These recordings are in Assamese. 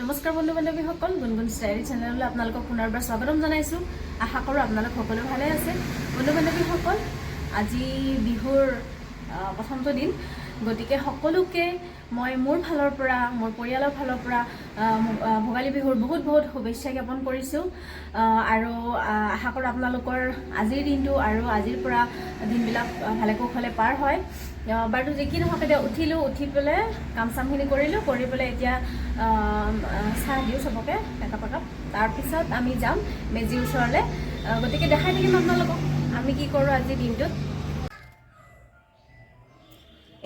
নমস্কাৰ বন্ধু বান্ধৱীসকল, গুণগুণ ষ্টাইল চেনেললৈ আপোনালোকক পুনৰবাৰ স্বাগতম জনাইছোঁ। আশা কৰোঁ আপোনালোক সকলো ভালে আছে। বন্ধু বান্ধৱীসকল, আজি বিহুৰ প্ৰথমটো দিন, গতিকে সকলোকে মই মোৰ ফালৰ পৰা, মোৰ পৰিয়ালৰ ফালৰ পৰা ভোগালী বিহুৰ বহুত বহুত শুভেচ্ছা জ্ঞাপন কৰিছোঁ। আৰু আশা কৰোঁ আপোনালোকৰ আজিৰ দিনটো আৰু আজিৰ পৰা দিনবিলাক ভালে কুশলে পাৰ হয়। বাৰু যি কি নহওক, এতিয়া উঠি পেলাই কাম চামখিনি কৰিলোঁ, কৰি পেলাই এতিয়া চাহ দিওঁ চবকে একাপ একাপ। তাৰপিছত আমি যাম মেজিৰ ওচৰলৈ। গতিকে দেখাই থাকিম আপোনালোকক আমি কি কৰোঁ আজিৰ দিনটোত।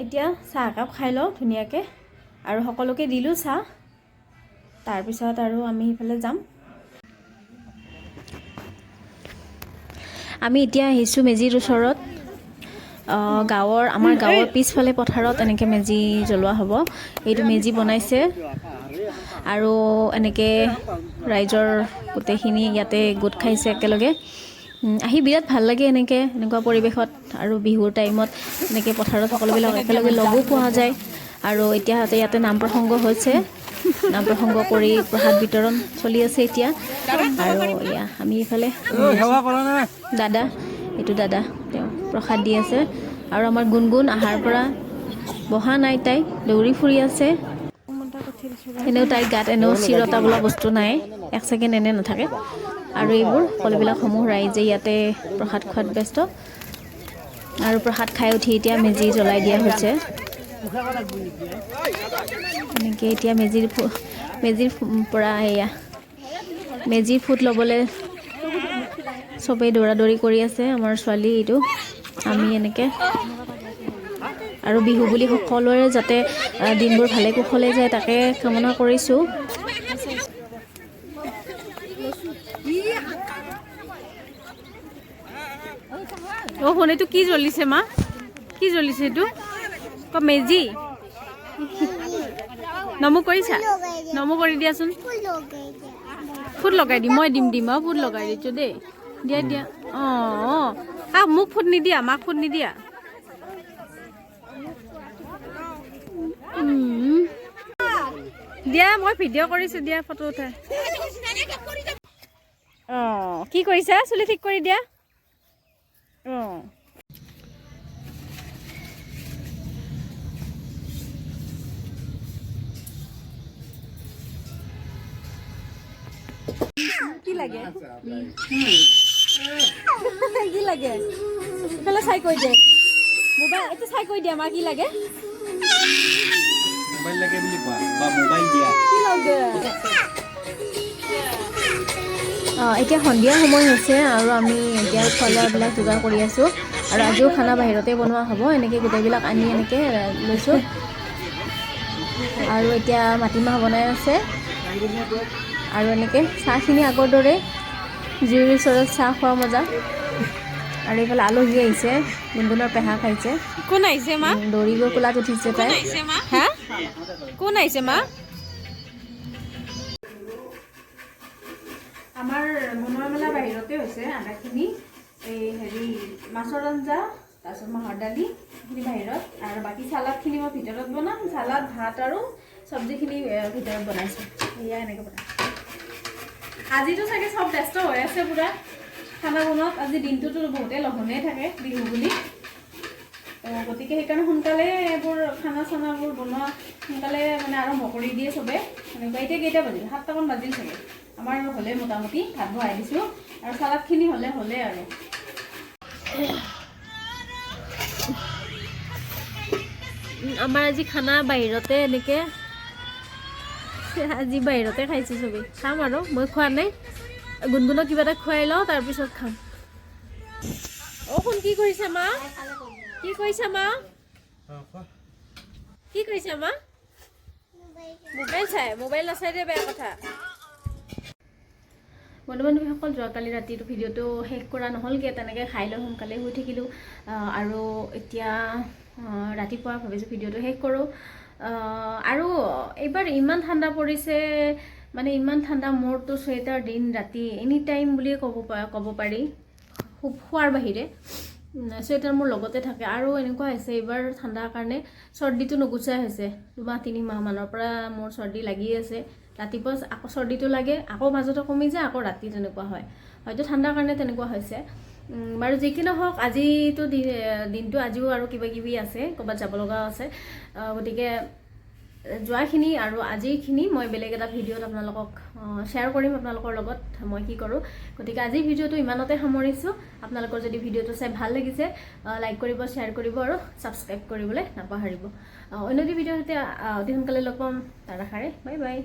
এতিয়া চাহ একাপ খাই লওঁ ধুনীয়াকৈ, আৰু সকলোকে দিলোঁ চাহ। তাৰপিছত আৰু আমি সেইফালে যাম। আমি এতিয়া আহিছোঁ মেজিৰ ওচৰত। আমাৰ গাঁৱৰ পিছফালে পথাৰত এনেকৈ মেজি জ্বলোৱা হ'ব। এইটো মেজি বনাইছে আৰু এনেকৈ ৰাইজৰ গোটেইখিনি ইয়াতে গোট খাইছে একেলগে। আহি বিৰাট ভাল লাগে এনেকুৱা পৰিৱেশত, আৰু বিহুৰ টাইমত এনেকৈ পথাৰত সকলোবিলাক একেলগে লগো পোৱা যায়। আৰু এতিয়া ইয়াতে নাম প্ৰসংগ হৈছে, নাম প্ৰসংগ কৰি প্ৰসাদ বিতৰণ চলি আছে এতিয়া। আৰু এয়া আমি এইফালে দাদা তেওঁ প্ৰসাদ দি আছে। আৰু আমাৰ গুণগুণ আহাৰ পৰা বহা নাই, তাই দৌৰি ফুৰি আছে। এনেও তাইৰ গাত চিৰতা বোলা বস্তু নাই, এক ছেকেণ্ড এনে নাথাকে। আৰু এইবোৰ সকলোবিলাকসমূহ ৰাইজে ইয়াতে প্ৰসাদ খোৱাত ব্যস্ত। আৰু প্ৰসাদ খাই উঠি এতিয়া মেজি জ্বলাই দিয়া হৈছে। এনেকৈ এতিয়া মেজিৰ পৰা এয়া মেজিৰ ফুট ল'বলৈ চবেই দৌৰা-দৌৰি কৰি আছে। আমাৰ ছোৱালী এইটো, আমি এনেকৈ। আৰু বিহু বুলি সকলোৰে যাতে দিনবোৰ ভালে কুশলে যায় তাকে কামনা কৰিছোঁ। শুন, এইটো কি জ্বলিছে মা? কি জ্বলিছে এইটো? মেজি নমু কৰিছা? নমু কৰি দিয়াচোন। ফুট লগাই দিম, মই দিম আৰু ফুট লগাই দিছোঁ দেই। দিয়া। মোক ফুট নিদিয়া, মাক ফুট নিদিয়া। দিয়া, মই ভিডিঅ' কৰিছোঁ, দিয়া ফটো উঠাই। কি কৰিছা? চুলি ঠিক কৰি দিয়া। কি লাগে? কি লাগে? ইফালে চাই কৈ দে। মোবাইল এইটো চাই কৈ দিয়া, মা কি লাগে? মোবাইল লাগে বুলি কোৱা, বা মোবাইল দিয়া। কি লাগে? এতিয়া সন্ধিয়া সময় হৈছে আৰু আমি এতিয়া খোৱা লোৱাবিলাক যোগাৰ কৰি আছোঁ। আৰু আজিও খানা বাহিৰতে বনোৱা হ'ব। এনেকৈ গোটেইবিলাক আনি এনেকৈ লৈছোঁ। আৰু এতিয়া মাটিমাহ বনাই আছে। আৰু এনেকৈ চাহখিনি আগৰ দৰে জুইৰ ওচৰত চাহ খোৱা মজা। আৰু এইফালে আলহী আহিছে, গুণগুণৰ পেহাক আহিছে। কোন আহিছে মা? দৌৰি গৈ কোলাত উঠিছে তাই। হা? কোন আহিছে মা? আমাৰ বনোৱা মেলা বাহিৰতে হৈছে আধাখিনি। এই মাছৰ আঞ্জা, তাৰপিছত মাহৰ দালি সেইখিনি বাহিৰত, আৰু বাকী চালাডখিনি মই ভিতৰত বনাম। চালাড, ভাত আৰু চব্জিখিনি ভিতৰত বনাইছোঁ। এয়া এনেকৈ বনাইছোঁ। আজিতো চাগে চব ব্যস্ত হৈ আছে পুৰা খানা বনোৱাত। আজি দিনটোতো বহুতেই লঘোণেই থাকে বিহু বুলি। গতিকে সেইকাৰণে সোনকালে এইবোৰ খানা চানাবোৰ বনোৱা সোনকালে আৰম্ভ কৰি দিয়ে চবে। এনেকুৱা এতিয়া কেইটা বাজিল? 7টামান বাজিল চাগে। আমাৰ হ'লে মোটামুটি ভাত বহাই দিছোঁ, আৰু চালাডখিনি হ'লে আৰু আমাৰ আজি খানা বাহিৰতে, এনেকৈ আজি বাহিৰতে খাইছোঁ চবেই। খাম আৰু মই খোৱা নাই, গুণগুণক কিবা এটা খুৱাই লওঁ, তাৰপিছত খাম। শুন, কি কৰিছা মা? কি কৰিছা মা? কি কৰিছা মা? মোবাইল নাচাই দে, বেয়া কথা। বন্ধু বান্ধৱীসকল, যোৱাকালি ৰাতিটো ভিডিঅ'টো শেষ কৰা নহ'লগৈ। তেনেকৈ খাই লৈ সোনকালে শুই থাকিলোঁ। আৰু এতিয়া ৰাতিপুৱা ভাবিছোঁ ভিডিঅ'টো শেষ কৰোঁ। আৰু এইবাৰ ইমান ঠাণ্ডা পৰিছে, ইমান ঠাণ্ডা। মোৰতো চুৱেটাৰ দিন ৰাতি এনি টাইম বুলিয়ে ক'ব পাৰি, শোৱাৰ বাহিৰে। চুৱেটাৰ মোৰ লগতে থাকে আৰু এনেকুৱা হৈছে এইবাৰ ঠাণ্ডাৰ কাৰণে চৰ্দিটো নুগুচাই হৈছে 2-3 মাহ মানৰ পৰা মোৰ চৰ্দি লাগি আছে ৰাতিপুৱা আকৌ চৰ্দিটো লাগে আকৌ মাজতে কমি যায় আকৌ ৰাতি তেনেকুৱা হয় হয়তো ঠাণ্ডাৰ কাৰণে তেনেকুৱা হৈছে বাৰু যি কি নহওক আজিতো দিনটো আজিও আৰু কিবা কিবি আছে ক'ৰবাত যাব লগা আছে গতিকে যোৱাখিনি আৰু আজিৰখিনি মই বেলেগ এটা ভিডিঅ'ত আপোনালোকক শ্বেয়াৰ কৰিম আপোনালোকৰ লগত মই কি কৰোঁ গতিকে আজিৰ ভিডিঅ'টো ইমানতে সামৰিছোঁ আপোনালোকৰ যদি ভিডিঅ'টো চাই ভাল লাগিছে লাইক কৰিব শ্বেয়াৰ কৰিব আৰু ছাবস্ক্ৰাইব কৰিবলৈ নাপাহৰিব অন্য ভিডিঅ'ৰ সৈতে অতি সোনকালে লগ পাম তাৰ আশাৰে বাই বাই